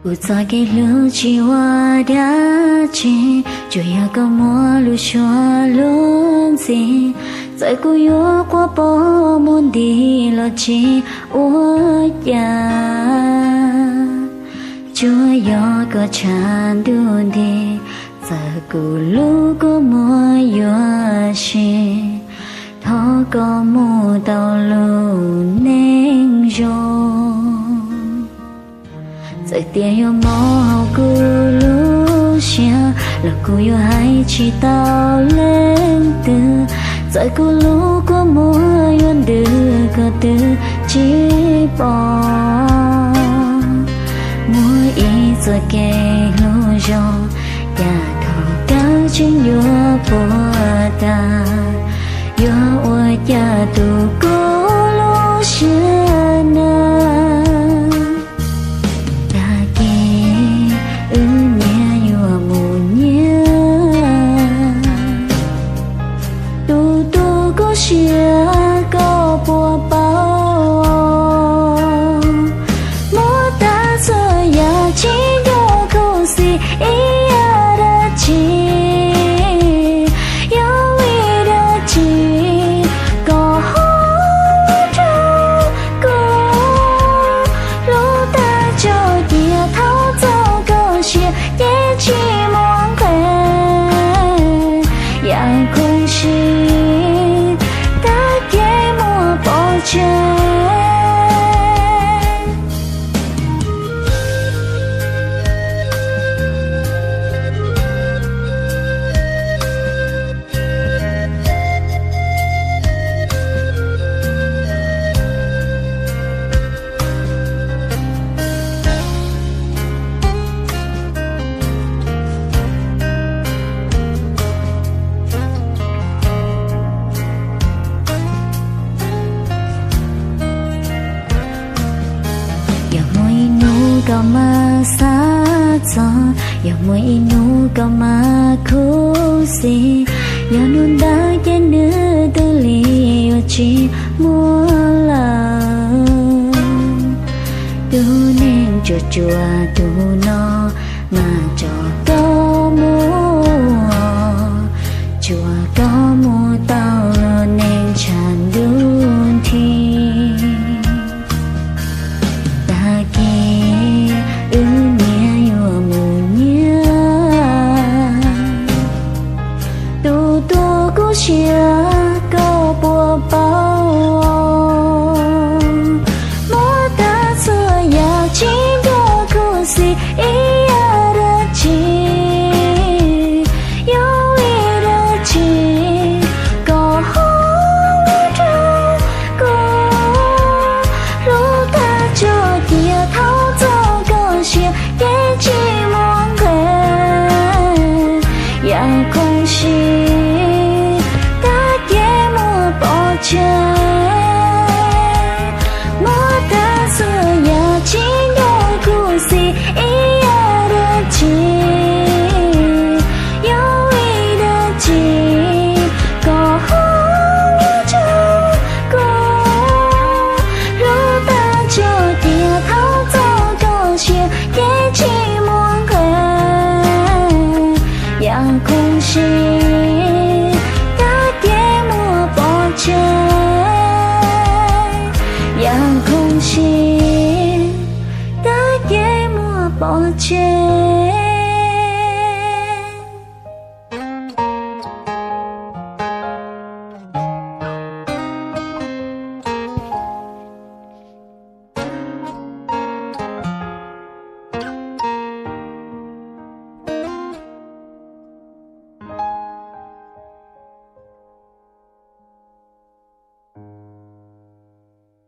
不再给路去我的情，就要个莫路说路子，在古有过波梦的了情我呀，就要个长度的，在古路过莫有心，他个木道路能用。在电有毛咕噜响，了古有海起到冷的，在古路过莫远的个的肩膀，我一直给路上丫头高兴有波大，有我丫头过路线呢。Kau masaca, yang mo inu kau makusi, yang nunda kene teli oci mula. Tu neng jujua tu no ma cho kau mu, jua kau mu tau lo neng chandun thi. Bỏ chê